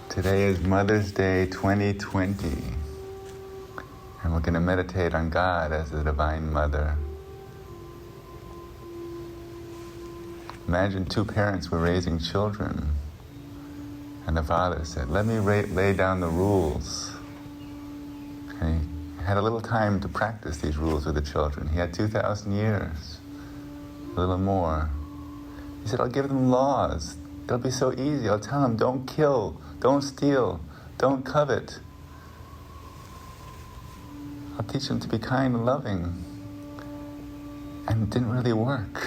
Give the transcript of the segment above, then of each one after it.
Today is Mother's Day 2020, and we're going to meditate on God as the Divine Mother. Imagine two parents were raising children, and the father said, "Let me lay down the rules." And he had a little time to practice these rules with the children. He had 2,000 years, a little more. He said, "I'll give them laws. It'll be so easy. I'll tell them, don't kill, don't steal, don't covet. I'll teach them to be kind and loving." And it didn't really work.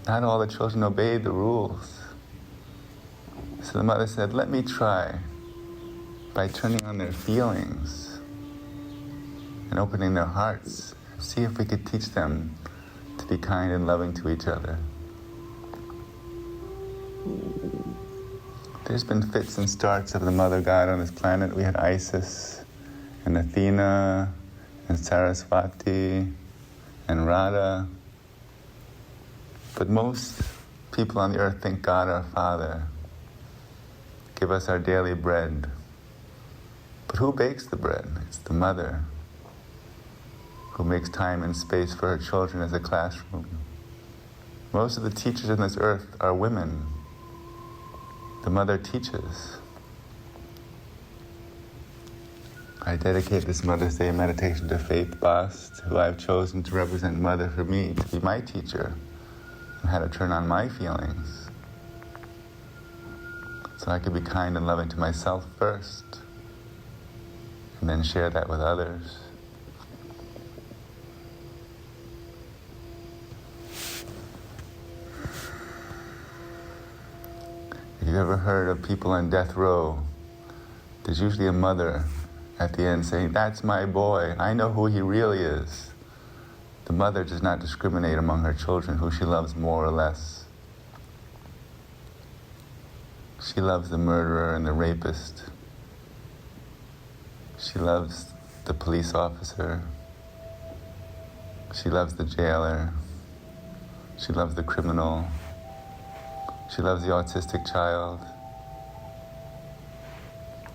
Not all the children obeyed the rules. So the mother said, "Let me try by turning on their feelings and opening their hearts. See if we could teach them to be kind and loving to each other." There's been fits and starts of the mother god on this planet. We had Isis and Athena and Saraswati and Radha. But most people on the earth think God our Father. Give us our daily bread. But who bakes the bread? It's the mother who makes time and space for her children as a classroom. Most of the teachers on this earth are women. The mother teaches. I dedicate this Mother's Day meditation to Faith Bast, who I've chosen to represent Mother for me, to be my teacher, and how to turn on my feelings, so I can be kind and loving to myself first, and then share that with others. If you've ever heard of people on death row, there's usually a mother at the end saying, "That's my boy, I know who he really is." The mother does not discriminate among her children who she loves more or less. She loves the murderer and the rapist. She loves the police officer. She loves the jailer. She loves the criminal. She loves the autistic child,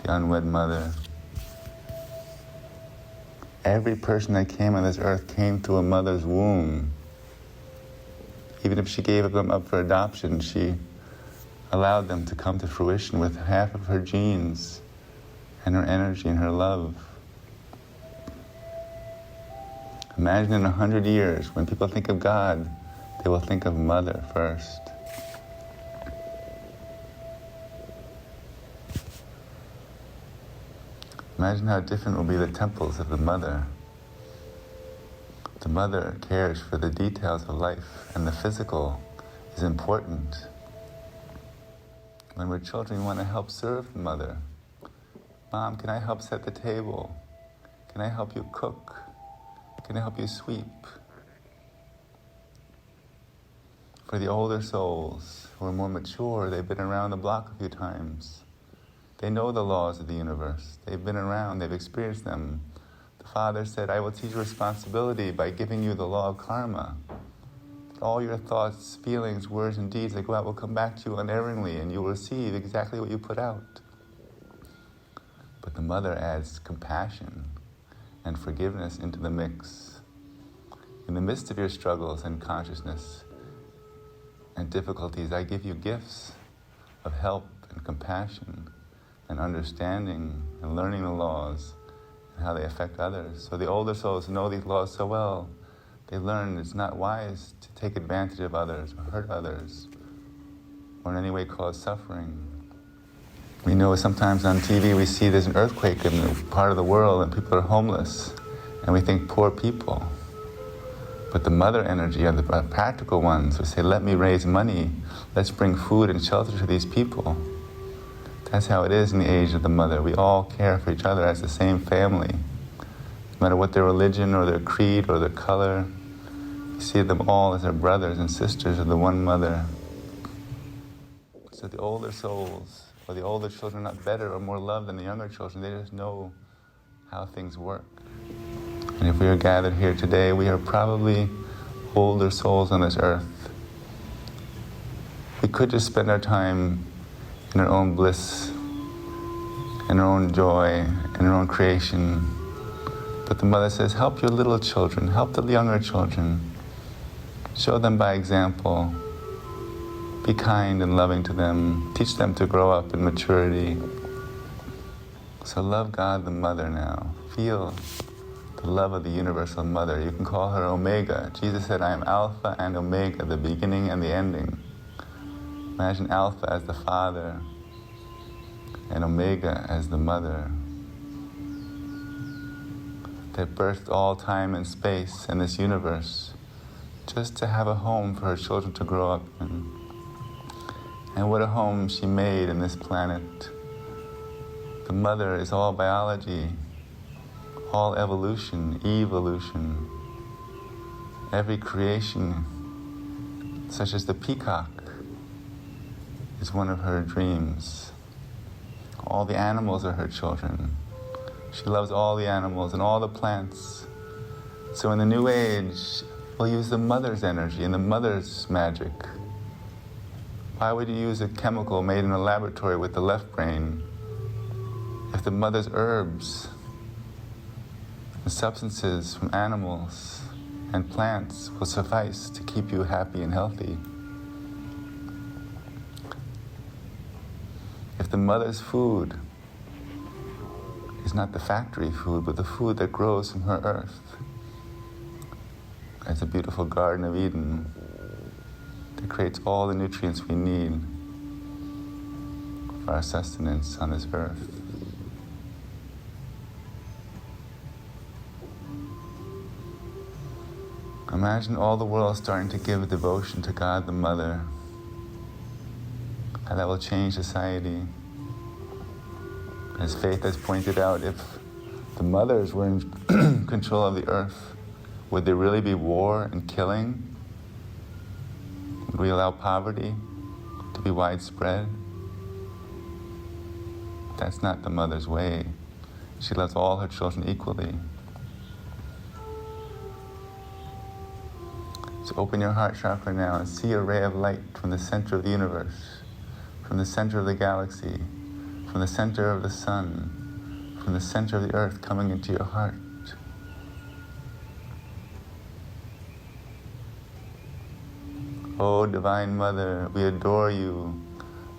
the unwed mother. Every person that came on this earth came through a mother's womb. Even if she gave them up for adoption, she allowed them to come to fruition with half of her genes and her energy and her love. Imagine in 100 years, when people think of God, they will think of Mother first. Imagine how different will be the temples of the mother. The mother cares for the details of life, and the physical is important. When we're children, we want to help serve the mother. "Mom, can I help set the table? Can I help you cook? Can I help you sweep?" For the older souls who are more mature, they've been around the block a few times. They know the laws of the universe. They've been around, they've experienced them. The Father said, "I will teach you responsibility by giving you the law of karma. All your thoughts, feelings, words, and deeds that go out will come back to you unerringly, and you will receive exactly what you put out." But the mother adds compassion and forgiveness into the mix. In the midst of your struggles and consciousness and difficulties, I give you gifts of help and compassion and understanding and learning the laws and how they affect others. So the older souls know these laws so well, they learn it's not wise to take advantage of others or hurt others or in any way cause suffering. We know sometimes on TV we see there's an earthquake in a part of the world and people are homeless, and we think poor people. But the mother energy are the practical ones who say, "Let me raise money, let's bring food and shelter to these people." That's how it is in the age of the mother. We all care for each other as the same family. No matter what their religion or their creed or their color, we see them all as our brothers and sisters of the one mother. So the older souls or the older children are not better or more loved than the younger children. They just know how things work. And if we are gathered here today, we are probably older souls on this earth. We could just spend our time in her own bliss, in her own joy, in her own creation. But the mother says, help your little children, help the younger children. Show them by example. Be kind and loving to them. Teach them to grow up in maturity. So love God the Mother now. Feel the love of the universal Mother. You can call her Omega. Jesus said, I am Alpha and Omega, the beginning and the ending. Imagine Alpha as the Father and Omega as the Mother that birthed all time and space in this universe just to have a home for her children to grow up in. And what a home she made in this planet. The Mother is all biology, all evolution, evolution. Every creation, such as the peacock, is one of her dreams. All the animals are her children. She loves all the animals and all the plants. So in the New Age, we'll use the mother's energy and the mother's magic. Why would you use a chemical made in a laboratory with the left brain if the mother's herbs and substances from animals and plants will suffice to keep you happy and healthy? If the mother's food is not the factory food, but the food that grows from her earth, as a beautiful Garden of Eden that creates all the nutrients we need for our sustenance on this earth. Imagine all the world starting to give devotion to God the Mother. How that will change society. As Faith has pointed out, if the mothers were in control of the earth, would there really be war and killing? Would we allow poverty to be widespread? That's not the mother's way. She loves all her children equally. So open your heart chakra now and see a ray of light from the center of the universe, from the center of the galaxy, from the center of the sun, from the center of the earth coming into your heart. Oh, Divine Mother, we adore you.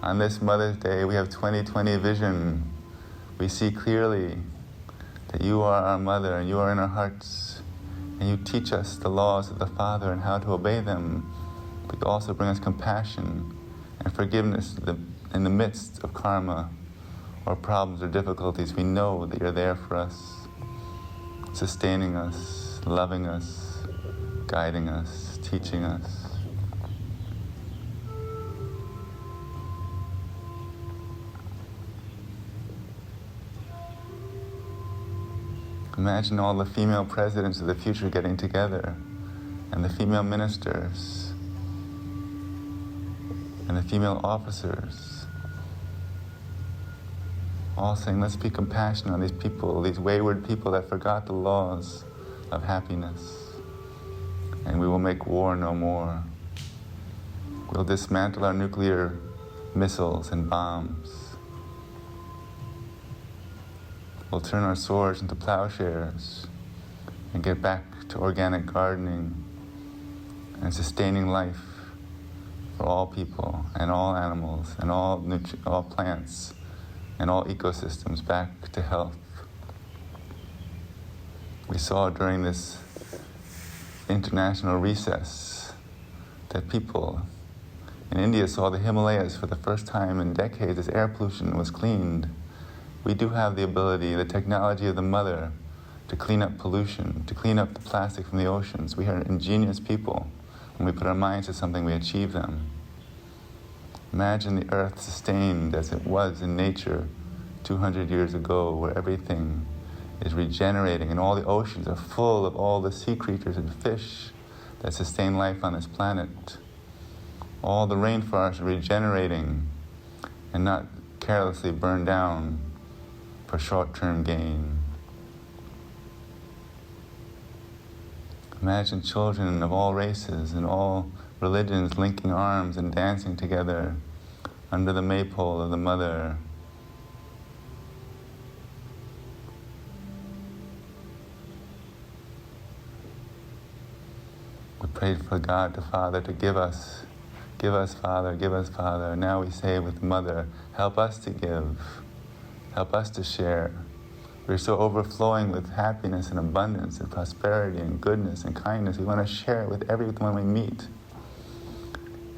On this Mother's Day, we have 20/20 vision. We see clearly that you are our Mother and you are in our hearts. And you teach us the laws of the Father and how to obey them. But you also bring us compassion and forgiveness in the midst of karma or problems or difficulties. We know that you're there for us, sustaining us, loving us, guiding us, teaching us. Imagine all the female presidents of the future getting together, and the female ministers, and the female officers, all saying, let's be compassionate on these people, these wayward people that forgot the laws of happiness, and we will make war no more. We'll dismantle our nuclear missiles and bombs. We'll turn our swords into plowshares and get back to organic gardening and sustaining life for all people and all animals and all plants and all ecosystems back to health. We saw during this international recess that people in India saw the Himalayas for the first time in decades as air pollution was cleaned. We do have the ability, the technology of the Mother, to clean up pollution, to clean up the plastic from the oceans. We are ingenious people. When we put our minds to something, we achieve them. Imagine the earth sustained as it was in nature 200 years ago, where everything is regenerating and all the oceans are full of all the sea creatures and fish that sustain life on this planet. All the rainforests are regenerating and not carelessly burned down for short-term gain. Imagine children of all races and all religions linking arms and dancing together under the maypole of the mother. We prayed for God the Father to give us Father, give us Father. Now we say with Mother, help us to give, help us to share. We're so overflowing with happiness and abundance and prosperity and goodness and kindness. We want to share it with everyone we meet.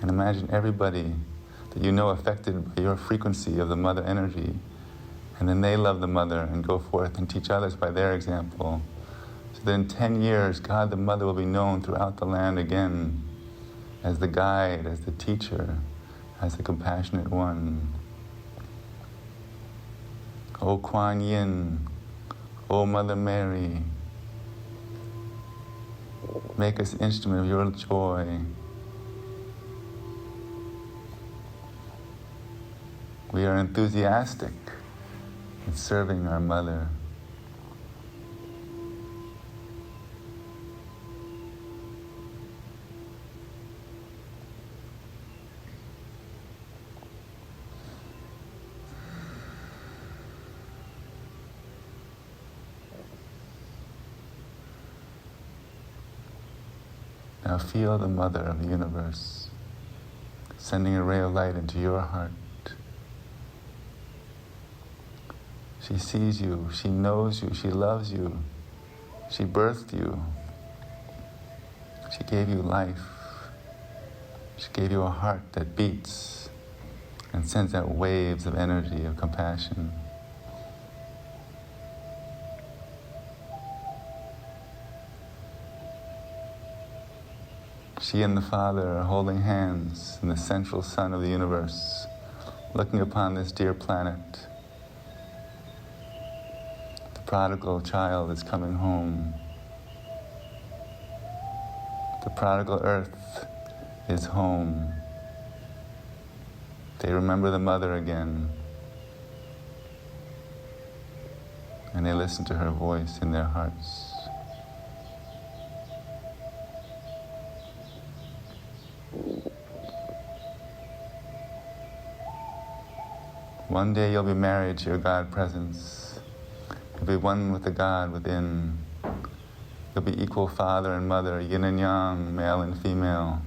And imagine everybody that you know affected by your frequency of the mother energy. And then they love the mother and go forth and teach others by their example. So that in 10 years, God the Mother will be known throughout the land again as the guide, as the teacher, as the compassionate one. O Kuan Yin, O Mother Mary, make us instrument of your joy. We are enthusiastic in serving our Mother. Now feel the Mother of the universe sending a ray of light into your heart. She sees you, she knows you, she loves you, she birthed you, she gave you life, she gave you a heart that beats and sends out waves of energy, of compassion. She and the Father are holding hands in the central sun of the universe, looking upon this dear planet. The prodigal child is coming home. The prodigal earth is home. They remember the mother again, and they listen to her voice in their hearts. One day you'll be married to your God presence. You'll be one with the God within. You'll be equal father and mother, yin and yang, male and female.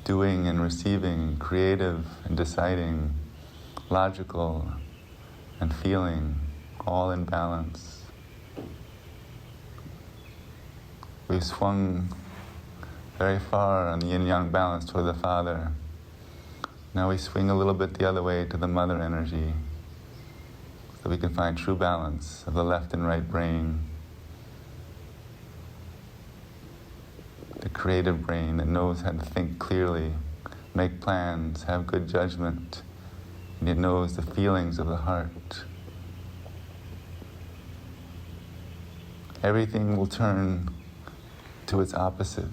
Doing and receiving, creative and deciding, logical and feeling, all in balance. We've swung very far on the yin-yang balance toward the Father. Now we swing a little bit the other way to the mother energy so we can find true balance of the left and right brain. The creative brain that knows how to think clearly, make plans, have good judgment, and it knows the feelings of the heart. Everything will turn to its opposite.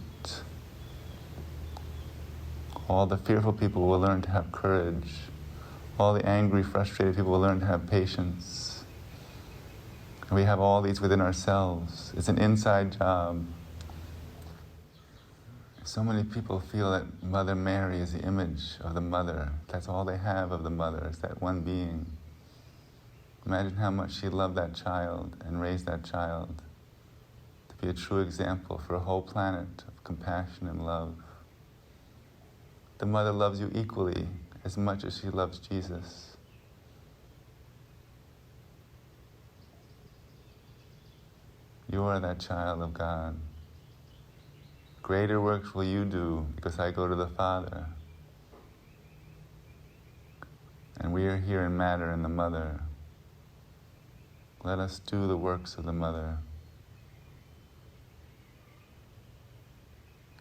All the fearful people will learn to have courage. All the angry, frustrated people will learn to have patience. And we have all these within ourselves. It's an inside job. So many people feel that Mother Mary is the image of the mother. That's all they have of the mother, is that one being. Imagine how much she loved that child and raised that child to be a true example for a whole planet of compassion and love. The mother loves you equally as much as she loves Jesus. You are that child of God. Greater works will you do because I go to the Father. And we are here in matter in the mother. Let us do the works of the mother.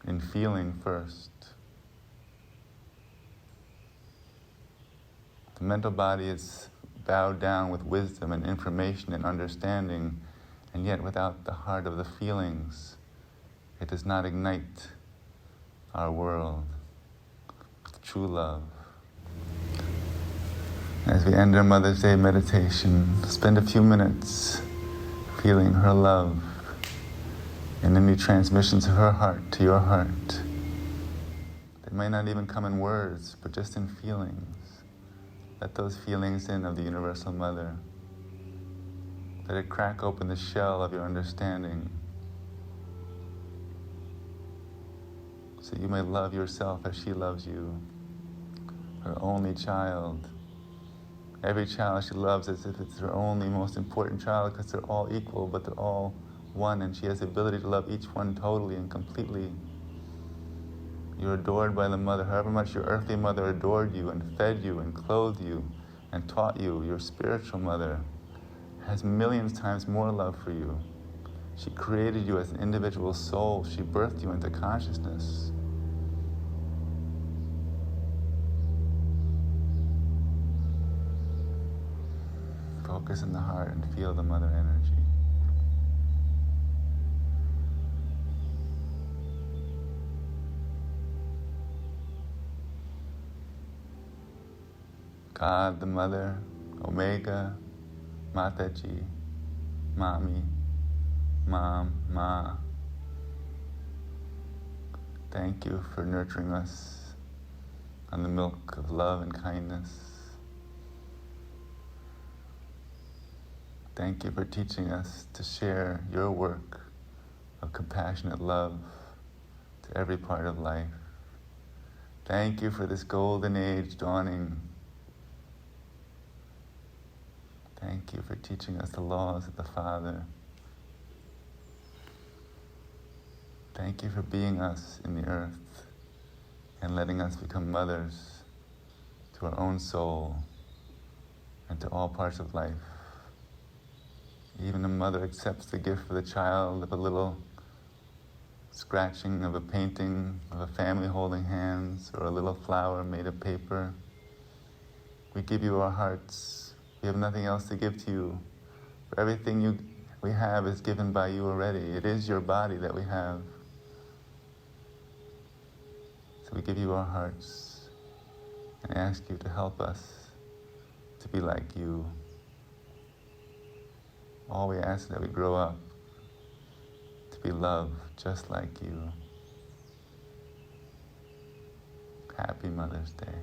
In feeling first. The mental body is bowed down with wisdom and information and understanding, and yet without the heart of the feelings, it does not ignite our world with true love. As we end our Mother's Day meditation, spend a few minutes feeling her love and any transmissions of her heart to your heart that may not even come in words, but just in feelings. Let those feelings in of the Universal Mother. Let it crack open the shell of your understanding, so you may love yourself as she loves you, her only child. Every child she loves as if it's her only most important child, because they're all equal, but they're all one, and she has the ability to love each one totally and completely. You're adored by the mother. However much your earthly mother adored you and fed you and clothed you and taught you, your spiritual mother has millions times more love for you. She created you as an individual soul. She birthed you into consciousness. Focus in the heart and feel the mother energy. God, the Mother, Omega, Mataji, Mami, Mom, Ma. Thank you for nurturing us on the milk of love and kindness. Thank you for teaching us to share your work of compassionate love to every part of life. Thank you for this golden age dawning. Thank you for teaching us the laws of the Father. Thank you for being us in the earth and letting us become mothers to our own soul and to all parts of life. Even a mother accepts the gift for the child of a little scratching of a painting of a family holding hands, or a little flower made of paper. We give you our hearts. We have nothing else to give to you. For everything we have is given by you already. It is your body that we have. So we give you our hearts and ask you to help us to be like you. All we ask is that we grow up to be loved just like you. Happy Mother's Day.